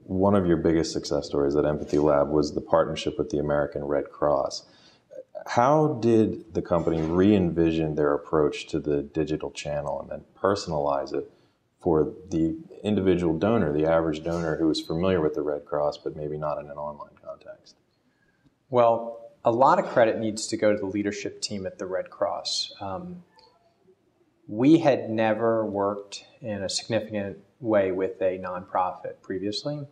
one of your biggest success stories at Empathy Lab was the partnership with the American Red Cross. How did the company re-envision their approach to the digital channel and then personalize it for the individual donor, the average donor who is familiar with the Red Cross, but maybe not in an online context? Well, a lot of credit needs to go to the leadership team at the Red Cross. We had never worked in a significant way with a nonprofit previously,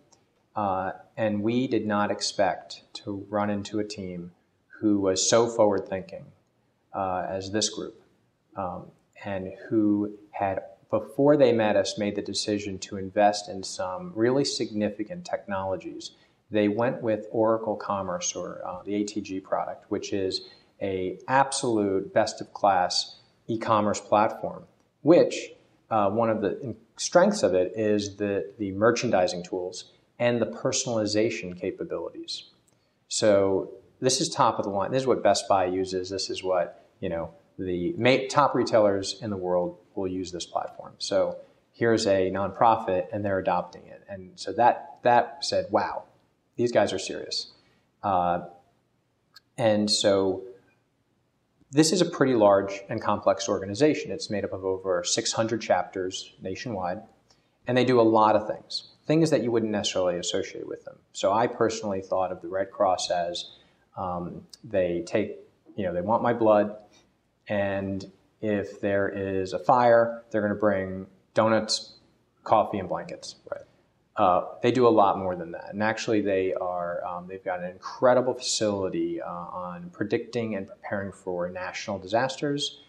and we did not expect to run into a team who was so forward-thinking as this group, and who had, before they met us, made the decision to invest in some really significant technologies. They went with Oracle Commerce, or the ATG product, which is an absolute best-of-class e-commerce platform, which one of the strengths of it is the merchandising tools and the personalization capabilities. So this is top of the line. This is what Best Buy uses. This is what, the top retailers in the world will use this platform. So here's a nonprofit, and they're adopting it. And so that said, wow, these guys are serious. And so this is a pretty large and complex organization. It's made up of over 600 chapters nationwide, and they do a lot of things that you wouldn't necessarily associate with them. So I personally thought of the Red Cross as they want my blood, and if there is a fire, they're going to bring donuts, coffee, and blankets. Right. They do a lot more than that, and actually they've got an incredible facility on predicting and preparing for national disasters,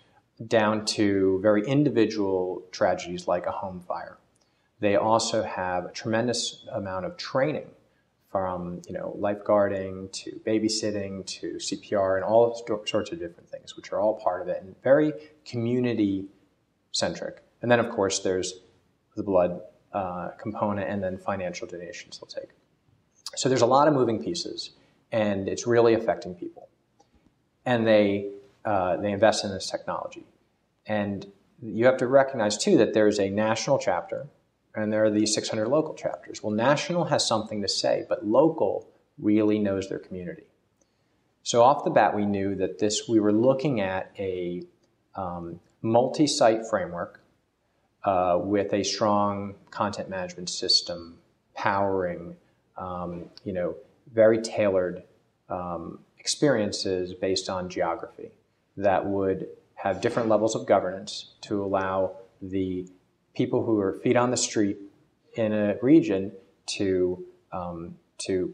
down to very individual tragedies like a home fire. They also have a tremendous amount of training, from lifeguarding to babysitting to CPR and all sorts of different things, which are all part of it, and very community centric. And then of course there's the blood component, and then financial donations they'll take. So there's a lot of moving pieces, and it's really affecting people. And they invest in this technology. And you have to recognize too that there's a national chapter, and there are these 600 local chapters. Well, national has something to say, but local really knows their community. So off the bat, we knew that we were looking at a multi-site framework with a strong content management system, powering, very tailored experiences based on geography that would have different levels of governance to allow the people who are feet on the street in a region to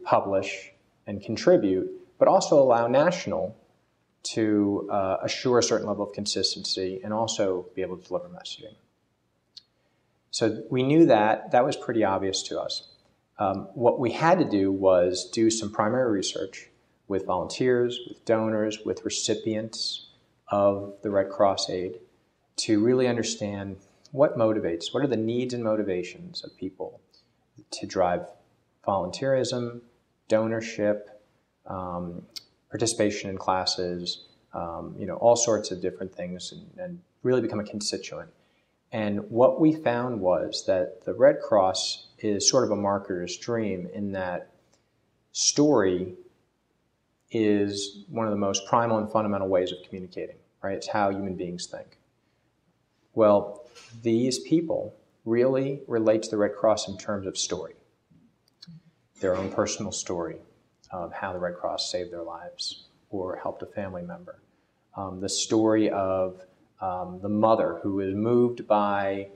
publish and contribute, but also allow national to assure a certain level of consistency and also be able to deliver messaging. So we knew that was pretty obvious to us. What we had to do was do some primary research with volunteers, with donors, with recipients of the Red Cross aid to really understand what motivates, what are the needs and motivations of people to drive volunteerism, donorship, participation in classes, all sorts of different things, and really become a constituent. And what we found was that the Red Cross is sort of a marketer's dream, in that story is one of the most primal and fundamental ways of communicating, right? It's how human beings think. Well, these people really relate to the Red Cross in terms of story, their own personal story of how the Red Cross saved their lives or helped a family member. The story of the mother who was moved by,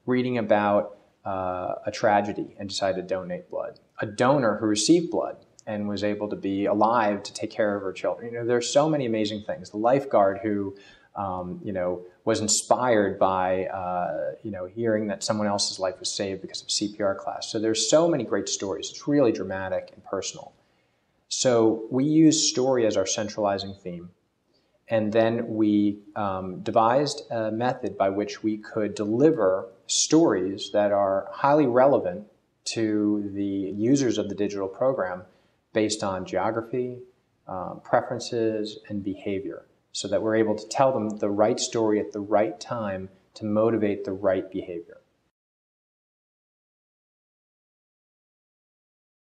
reading about a tragedy and decided to donate blood. A donor who received blood and was able to be alive to take care of her children. There's so many amazing things. The lifeguard who, was inspired by, hearing that someone else's life was saved because of CPR class. So there's so many great stories. It's really dramatic and personal. So we use story as our centralizing theme. And then we devised a method by which we could deliver stories that are highly relevant to the users of the digital program based on geography, preferences, and behavior, so that we're able to tell them the right story at the right time to motivate the right behavior.